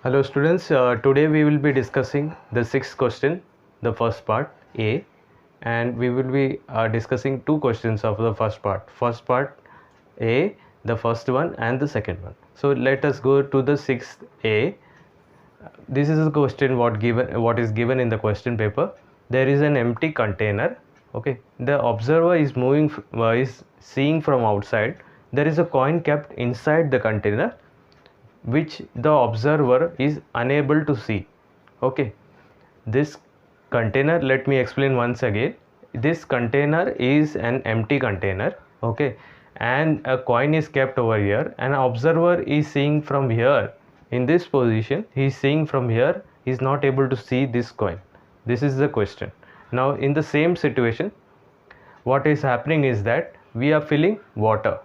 Hello students, today we will be discussing the sixth question, the first part A, and we will be discussing two questions of the first part. First part A, the first one and the second one. So let us go to the sixth A. This is the question what is given in the question paper. There is an empty container. Okay, the observer is is seeing from outside. There is a coin kept inside the container which the observer is unable to see. Okay, this container, let me explain once again. This container is an empty container. Okay, and a coin is kept over here, and observer is seeing from here. In this position, he is seeing from here, he is not able to see this coin. This is the question. Now in the same situation, what is happening is that we are filling water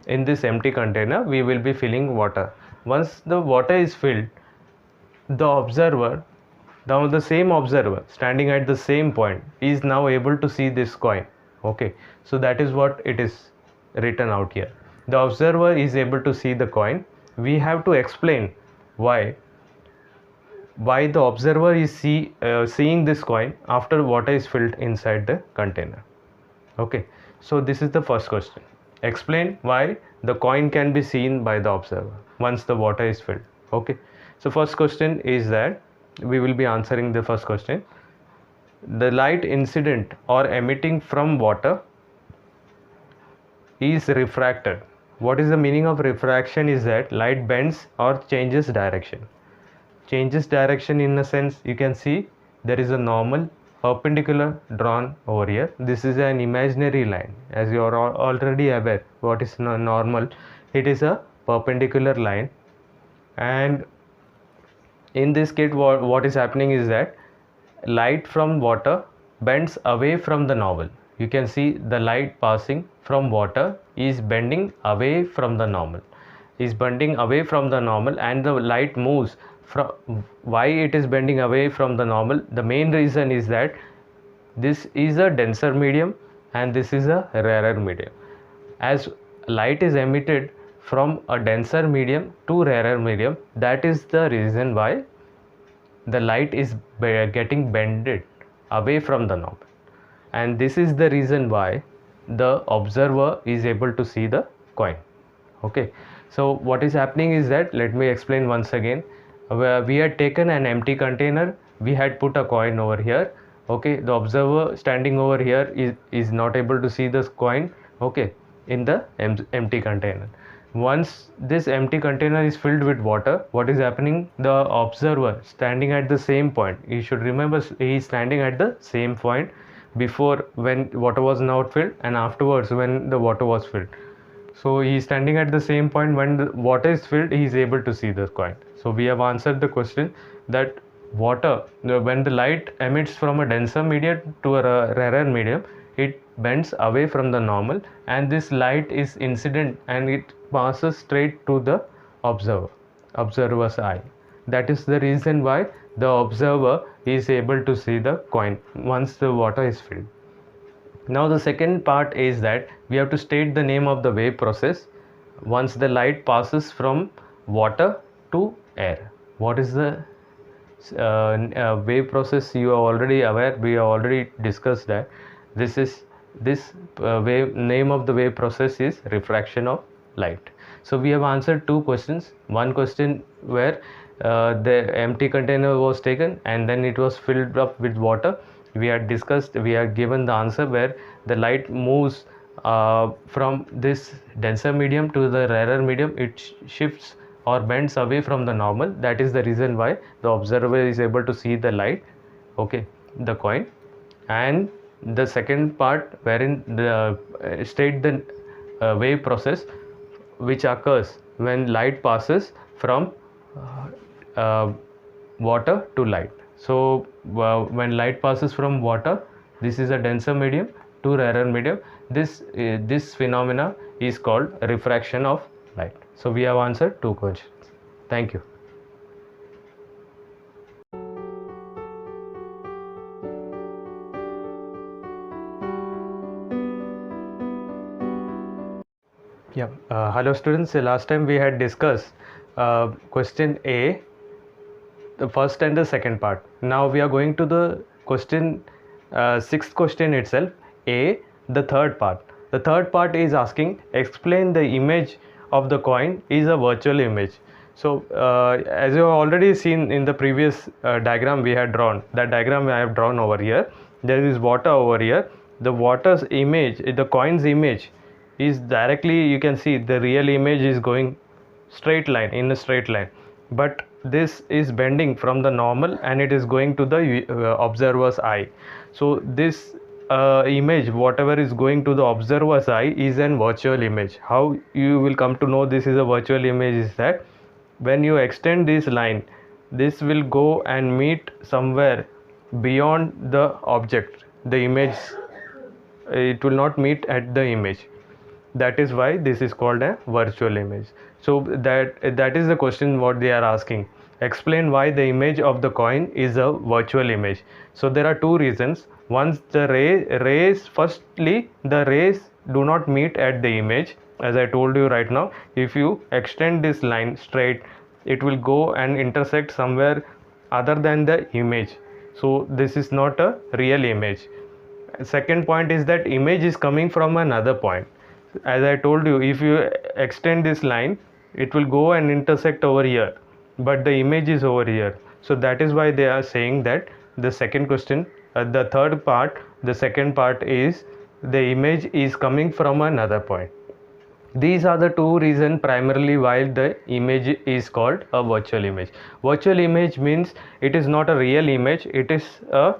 in this empty container. We will be filling water. Once the water is filled, the observer, now the same observer standing at the same point, is now able to see this coin. Okay, so that is what it is written out here. The observer is able to see the coin. We have to explain why the observer is seeing this coin after water is filled inside the container. Okay, so this is the first question. Explain why the coin can be seen by the observer once the water is filled. Okay, so first question is that we will be answering the first question. The light incident or emitting from water is refracted. What is the meaning of refraction? Is that light bends or changes direction. Changes direction in a sense, you can see there is a normal perpendicular drawn over here. This is an imaginary line, as you are already aware what is normal. It is a perpendicular line, and in this case what is happening is that light from water bends away from the normal. You can see the light passing from water is bending away from the normal, and the light moves from. Why it is bending away from the normal? The main reason is that this is a denser medium and this is a rarer medium. As light is emitted from a denser medium to rarer medium, that is the reason why the light is getting bended away from the normal, and this is the reason why the observer is able to see the coin. Okay, so what is happening is that, let me explain once again. We had taken an empty container, we had put a coin over here. Okay, the observer standing over here is not able to see this coin. Okay, in the empty container. Once this empty container is filled with water, what is happening? The observer standing at the same point, you should remember he is standing at the same point before when water was not filled, and afterwards when the water was filled. So he is standing at the same point. When the water is filled, he is able to see the coin. So we have answered the question that when the light emits from a denser medium to a rarer medium, it bends away from the normal, and this light is incident and it passes straight to the observer's eye. That is the reason why the observer is able to see the coin once the water is filled. Now the second part is that we have to state the name of the wave process once the light passes from water to air. What is the wave process? You are already aware, we have already discussed that. Name of the wave process is refraction of light. So we have answered two questions. One question where the empty container was taken and then it was filled up with water. We had given the answer where the light moves from this denser medium to the rarer medium. It shifts or bends away from the normal. That is the reason why the observer is able to see the light, okay, the coin. And the second part wherein the state the wave process which occurs when light passes from water to light. So when light passes from water, this is a denser medium, to rarer medium, this phenomena is called refraction of light. So we have answered two questions. Thank you. Yeah, hello students. Last time we had discussed question A, the first and the second part. Now we are going to the question, sixth question itself, A, the third part. The third part is asking, explain the image of the coin is a virtual image. So as you have already seen in the previous diagram we had drawn, that diagram I have drawn over here, there is water over here. The water's image, the coin's image is directly, you can see the real image is going straight line, in a straight line, but this is bending from the normal and it is going to the observer's eye. So this image, whatever is going to the observer's eye, is an virtual image. How you will come to know this is a virtual image is that when you extend this line, this will go and meet somewhere beyond the object, the image. It will not meet at the image. That is why this is called a virtual image. So that is the question what they are asking. Explain why the image of the coin is a virtual image. So there are two reasons. Once the rays, firstly the rays do not meet at the image. As I told you right now, if you extend this line straight, it will go and intersect somewhere other than the image. So this is not a real image. Second point is that image is coming from another point. As I told you, if you extend this line, it will go and intersect over here, but the image is over here. So that is why they are saying that the second question, the third part, the second part is the image is coming from another point. These are the two reasons primarily why the image is called a virtual image. Virtual image means it is not a real image, it is a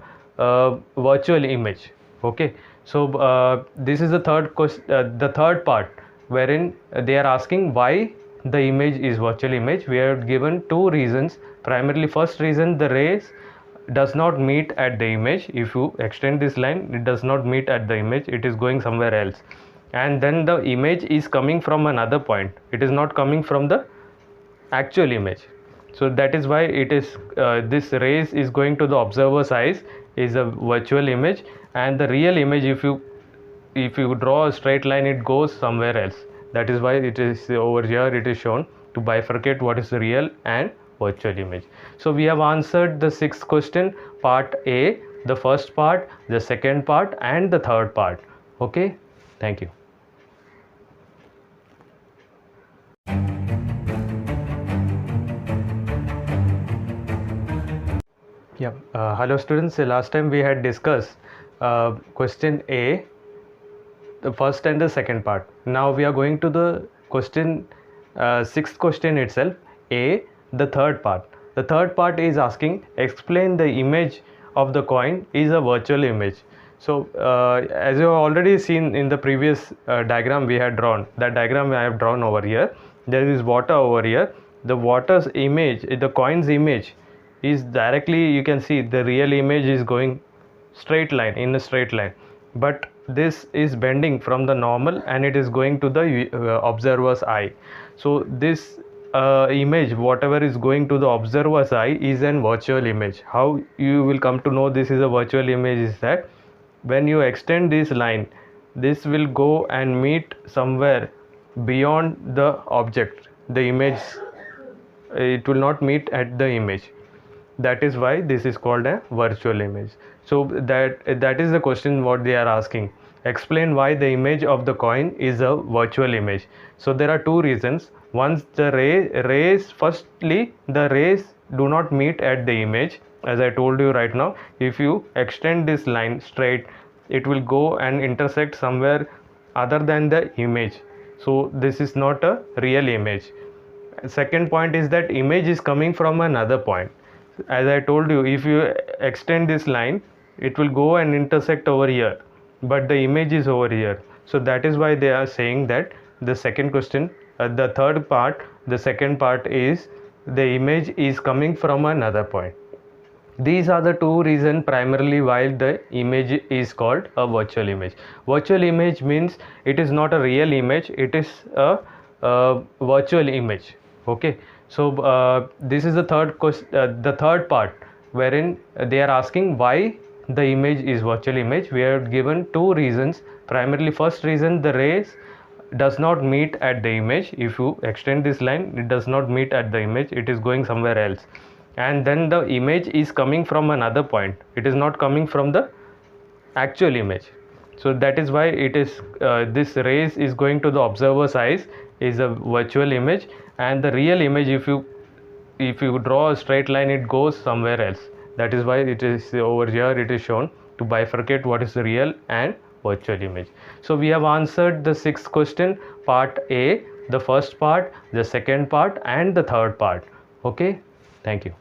virtual image. Okay, so this is the third question, the third part, wherein they are asking why the image is virtual image. We have given two reasons. Primarily, first reason, the rays does not meet at the image. If you extend this line, it does not meet at the image, it is going somewhere else. And then the image is coming from another point, it is not coming from the actual image. So that is why it is this rays is going to the observer's eyes is a virtual image, and the real image, if you draw a straight line, it goes somewhere else. That is why it is over here, it is shown to bifurcate what is the real and virtual image. So we have answered the sixth question, part A, the first part, the second part, and the third part. Okay, thank you. Yeah, hello students. Last time we had discussed question A, the first and the second part. Now we are going to the question, sixth question itself, A, the third part. The third part is asking, explain the image of the coin is a virtual image. So as you have already seen in the previous diagram we had drawn, that diagram I have drawn over here, there is water over here. The water's image, the coin's image is directly, you can see the real image is going straight line, in a straight line, but this is bending from the normal and it is going to the observer's eye. So this image, whatever is going to the observer's eye, is an virtual image. How you will come to know this is a virtual image is that when you extend this line, this will go and meet somewhere beyond the object, the image. It will not meet at the image. That is why this is called a virtual image. So that is the question what they are asking. Explain why the image of the coin is a virtual image. So there are two reasons. Once the rays, firstly the rays do not meet at the image. As I told you right now, if you extend this line straight, it will go and intersect somewhere other than the image. So this is not a real image. Second point is that image is coming from another point. As I told you, if you extend this line, it will go and intersect over here, but the image is over here. So that is why they are saying that the second question, the third part, the second part is the image is coming from another point. These are the two reasons primarily why the image is called a virtual image. Virtual image means it is not a real image, it is a virtual image. Okay, so this is the third question, the third part, wherein they are asking why the image is virtual image. We have given two reasons. Primarily, first reason, the rays does not meet at the image. If you extend this line, it does not meet at the image, it is going somewhere else. and then the image is coming from another point. It is not coming from the actual image. So that is why it is this rays is going to the observer's eyes is a virtual image, and the real image, if you draw a straight line, it goes somewhere else. That is why it is over here it is shown to bifurcate what is the real and virtual image. So we have answered the sixth question, part A, the first part, the second part, and the third part. Okay, thank you.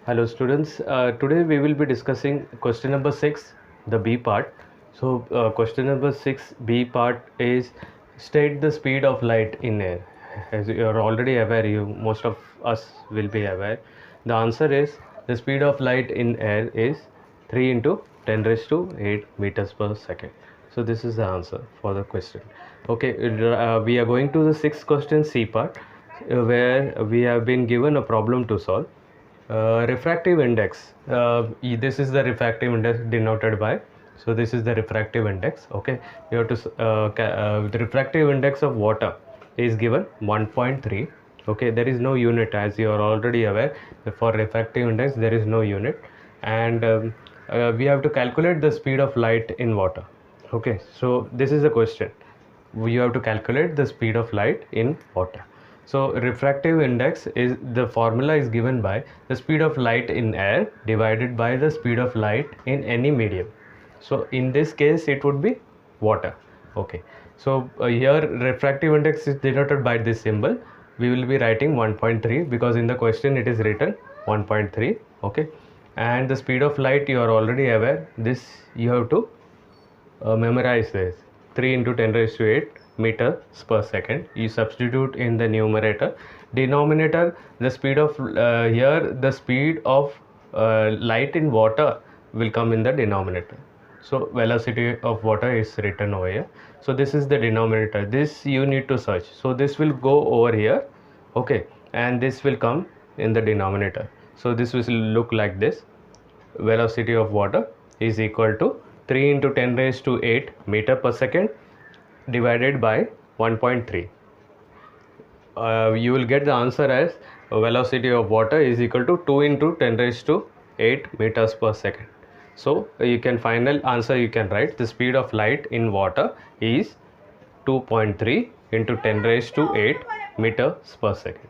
Hello students, today we will be discussing question number 6, the B part. So question number 6 B part is state the speed of light in air. As you are already aware, most of us will be aware. The answer is the speed of light in air is 3 into 10 raised to 8 meters per second. So this is the answer for the question. Okay, we are going to the sixth question, C part, where we have been given a problem to solve. Refractive index, this is the refractive index denoted by, so this is the refractive index. Okay, you have to the refractive index of water is given 1.3. okay, there is no unit, as you are already aware. For refractive index there is no unit, and we have to calculate the speed of light in water. Okay, so this is the question. You have to calculate the speed of light in water. So refractive index is, the formula is given by the speed of light in air divided by the speed of light in any medium. So in this case it would be water. Okay, so here refractive index is denoted by this symbol. We will be writing 1.3 because in the question it is written 1.3. okay, and the speed of light, you are already aware, this you have to memorize this, 3 into 10 raised to 8 meters per second. You substitute in the numerator. Denominator, the speed of here the speed of light in water will come in the denominator. So velocity of water is written over here. So this is the denominator. This you need to search. So this will go over here. Okay, and this will come in the denominator. So this will look like this. Velocity of water is equal to 3 into 10 raised to 8 meter per second divided by 1.3. You will get the answer as velocity of water is equal to 2 into 10 raised to 8 meters per second. So you can, final answer you can write, the speed of light in water is 2.3 into 10 raised to 8 meters per second.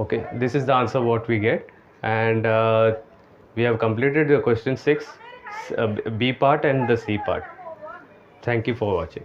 Okay, this is the answer what we get, and we have completed the question 6, B part and the C part. Thank you for watching.